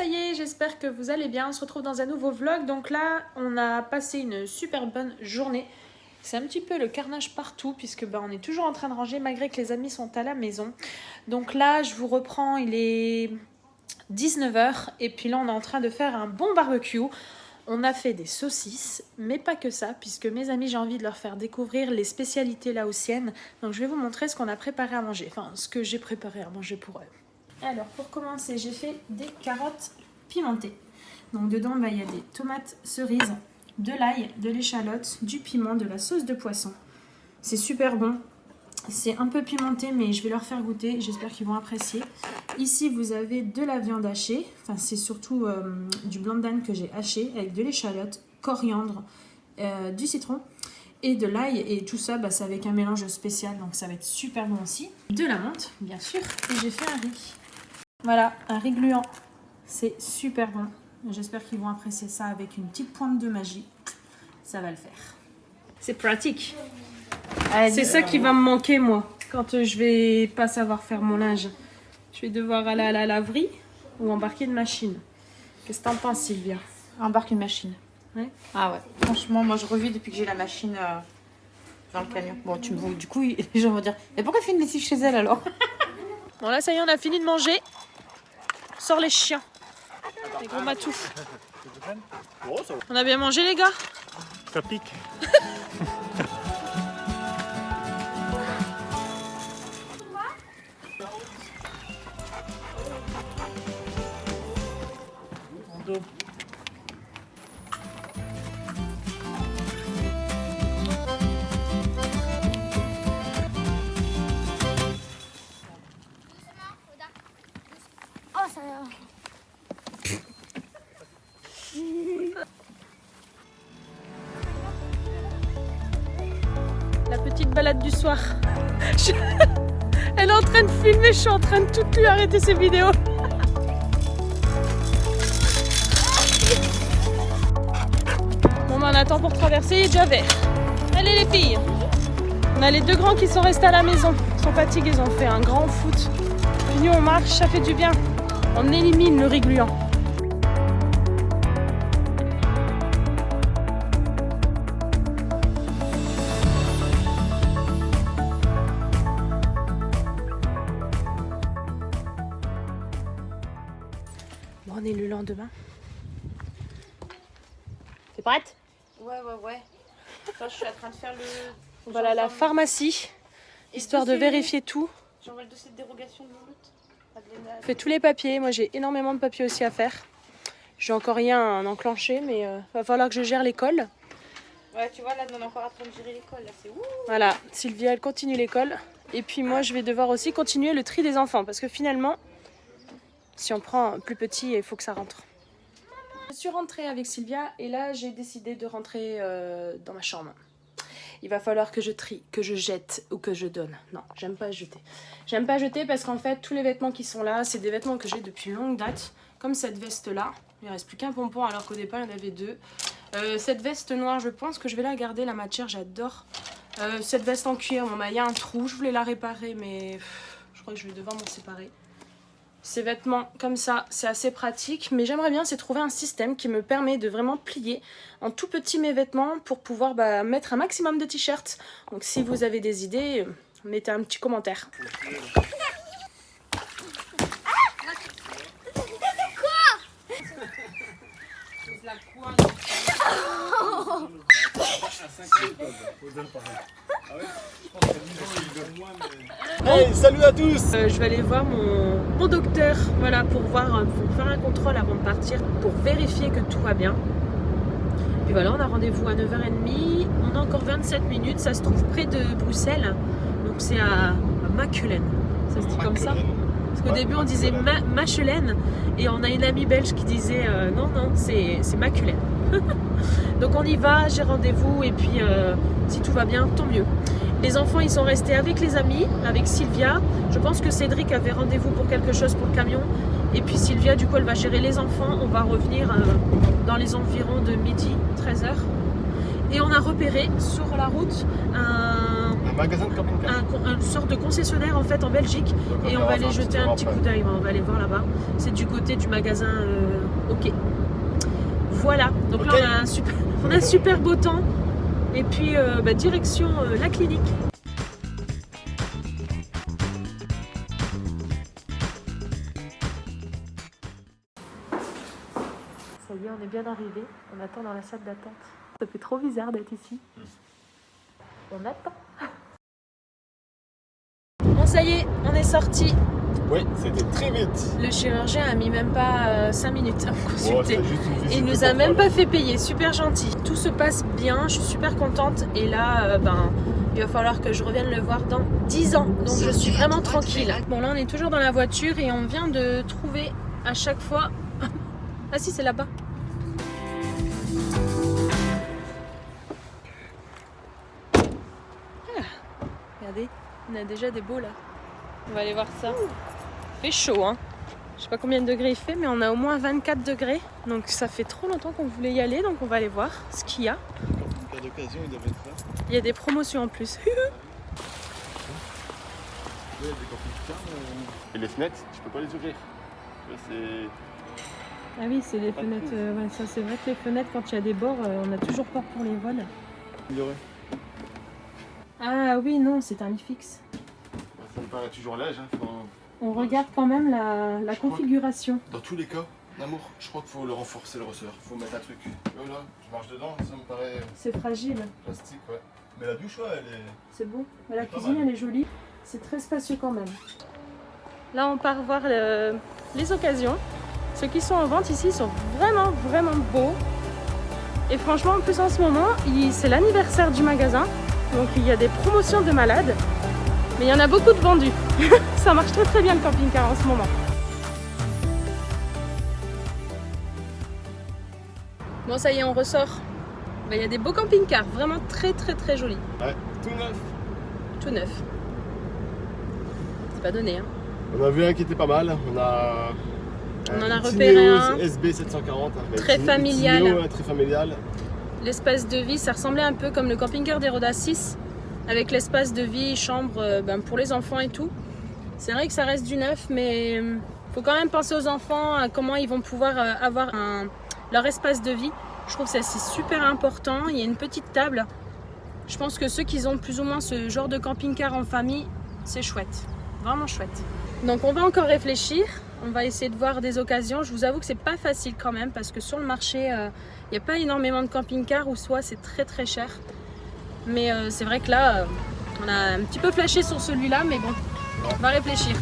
y est, j'espère que vous allez bien. On se retrouve dans un nouveau vlog. Donc là, on a passé une super bonne journée. C'est un petit peu le carnage partout puisque on est toujours en train de ranger malgré que les amis sont à la maison. Donc là, je vous reprends, il est 19h et puis là, on est en train de faire un bon barbecue. On a fait des saucisses, mais pas que ça, puisque mes amis, j'ai envie de leur faire découvrir les spécialités laotiennes. Donc je vais vous montrer ce qu'on a préparé à manger, enfin ce que j'ai préparé à manger pour eux. Alors pour commencer, j'ai fait des carottes pimentées. Donc dedans, il y a des tomates cerises, de l'ail, de l'échalote, du piment, de la sauce de poisson. C'est super bon. C'est un peu pimenté, mais je vais leur faire goûter. J'espère qu'ils vont apprécier. Ici, vous avez de la viande hachée. Enfin, c'est surtout du blanc d'âne que j'ai haché avec de l'échalote, coriandre, du citron et de l'ail. Et tout ça, c'est avec un mélange spécial. Donc, ça va être super bon aussi. De la menthe, bien sûr. Et j'ai fait un riz. Voilà, un riz gluant. C'est super bon. J'espère qu'ils vont apprécier ça avec une petite pointe de magie. Ça va le faire. C'est pratique. C'est ça qui va me manquer, moi, quand je vais pas savoir faire mon linge. Je vais devoir aller à la laverie ou embarquer une machine. Qu'est-ce que t'en penses, Sylvia? Embarque une machine. Ouais. Ah ouais. Franchement, moi je revis depuis que j'ai la machine dans le camion. Bon, du coup, les gens vont dire, mais pourquoi elle fait une lessive chez elle alors? Bon, là, ça y est, on a fini de manger. On sort les chiens. Les gros matous. On a bien mangé, les gars? Ça pique. Oh, ça va. La petite balade du soir. Elle est en train de filmer, je suis en train de tout lui arrêter ses vidéos. Bon, on attend pour traverser, il est déjà vert. Allez les filles. On a les deux grands qui sont restés à la maison. Ils sont fatigués, ils ont fait un grand foot. Puis nous on marche, ça fait du bien. On élimine le riz gluant. Bon, on est le lendemain. T'es prête? Ouais. Quand je suis en train de faire le... On va aller à la pharmacie, histoire de vérifier tout. J'envoie le dossier de dérogation de Mouloud. Je fais tous les papiers. Moi, j'ai énormément de papiers aussi à faire. J'ai encore rien enclenché, mais va falloir que je gère l'école. Ouais, tu vois, là, on est encore en train de gérer l'école. Là, c'est ouh. Voilà, Sylvia, elle continue l'école. Et puis moi, je vais devoir aussi continuer le tri des enfants. Parce que finalement, si on prend un plus petit, il faut que ça rentre. Je suis rentrée avec Sylvia et là, j'ai décidé de rentrer dans ma chambre. Il va falloir que je trie, que je jette ou que je donne. Non, j'aime pas jeter. J'aime pas jeter parce qu'en fait, tous les vêtements qui sont là, c'est des vêtements que j'ai depuis longue date. Comme cette veste-là. Il ne reste plus qu'un pompon alors qu'au départ, il y en avait deux. Cette veste noire, je pense que je vais la garder. La matière, j'adore. Cette veste en cuir, il y a un trou. Je voulais la réparer, mais je crois que je vais devoir m'en séparer. Ces vêtements comme ça, c'est assez pratique, mais j'aimerais bien trouver un système qui me permet de vraiment plier en tout petit mes vêtements pour pouvoir mettre un maximum de t-shirts. Donc si vous avez des idées, mettez un petit commentaire. Hey, salut à tous. Je vais aller voir mon docteur, voilà, pour faire un contrôle avant de partir, pour vérifier que tout va bien. Puis voilà, on a rendez-vous à 9h30, on a encore 27 minutes, ça se trouve près de Bruxelles, donc c'est à Machelen, ça se dit comme ça? Parce qu'au début on disait Machelen et on a une amie belge qui disait non, c'est Machelen. Donc on y va, j'ai rendez-vous et puis si tout va bien, tant mieux. Les enfants ils sont restés avec les amis, avec Sylvia. Je pense que Cédric avait rendez-vous pour quelque chose pour le camion. Et puis Sylvia du coup elle va gérer les enfants. On va revenir dans les environs de midi, 13h. Et on a repéré sur la route un magasin de camping-car. Une sorte de concessionnaire en fait en Belgique. Donc, Et on va aller voir ça, jeter un petit coup d'œil, on va aller voir là-bas. C'est du côté du magasin OK. Voilà, donc là Ok. on a un super beau temps. Et puis direction la clinique. Ça y est, on est bien arrivé. On attend dans la salle d'attente. Ça fait trop bizarre d'être ici. On attend. Bon, ça y est, on est sorti. Oui, c'était très vite. Le chirurgien a mis même pas 5 minutes à me Oh, consulter. c'est juste une visite Et il de nous a même contrôle. pas fait payer, super gentil. Tout se passe bien, je suis super contente. Et là, il va falloir que je revienne le voir dans 10 ans. Donc je suis vraiment tranquille. Bon, là, on est toujours dans la voiture et on vient de trouver à chaque fois... Ah si, c'est là-bas. Ah, regardez, on a déjà des beaux là. On va aller voir ça. Il fait chaud, hein. Je sais pas combien de degrés il fait, mais on a au moins 24 degrés. Donc ça fait trop longtemps qu'on voulait y aller, donc on va aller voir ce qu'il y a. En cas d'occasion, il devait être là. Il y a des promotions en plus. Oui, il y a des camping-cars. Et les fenêtres, tu peux pas les ouvrir. Tu vois, c'est... Ah oui, c'est les Pas de fenêtres. prise. Ouais, ça c'est vrai que les fenêtres, quand il y a des bords, on a toujours peur pour les vols. Il y aurait. Ah oui, non, c'est un lit fixe. Ça me paraît toujours l'âge. Hein. On regarde quand même la Je crois. configuration. Dans tous les cas, l'amour, je crois qu'il faut le renforcer le ressort. Il faut mettre un truc. Voilà, je marche dedans, ça me paraît C'est fragile, plastique, ouais. Mais la douche, ouais, elle est... c'est beau. Mais la C'est pas cuisine, mal. elle est jolie. C'est très spacieux quand même. Là, on part voir les occasions. Ceux qui sont en vente ici sont vraiment, vraiment beaux. Et franchement, en plus en ce moment, c'est l'anniversaire du magasin. Donc il y a des promotions de malades. Mais il y en a beaucoup de vendus. Ça marche très très bien le camping-car en ce moment. Bon, ça y est, on ressort. Il y a des beaux camping-cars, vraiment très très très jolis. Ouais, tout neuf. Tout neuf. C'est pas donné, hein. On a vu un qui était pas mal. On en a petit repéré Tinéo un. SB740. Très familial. Tinéo, très familial. L'espace de vie, ça ressemblait un peu comme le camping-car des Roda 6, avec l'espace de vie, chambre pour les enfants et tout. C'est vrai que ça reste du neuf, mais faut quand même penser aux enfants, à comment ils vont pouvoir avoir leur espace de vie. Je trouve que c'est super important. Il y a une petite table. Je pense que ceux qui ont plus ou moins ce genre de camping-car en famille, c'est chouette. Vraiment chouette. Donc on va encore réfléchir. On va essayer de voir des occasions. Je vous avoue que c'est pas facile quand même parce que sur le marché, il n'y a pas énormément de camping-cars ou soit c'est très très cher. Mais c'est vrai que là, on a un petit peu flashé sur celui-là, mais bon, on va réfléchir.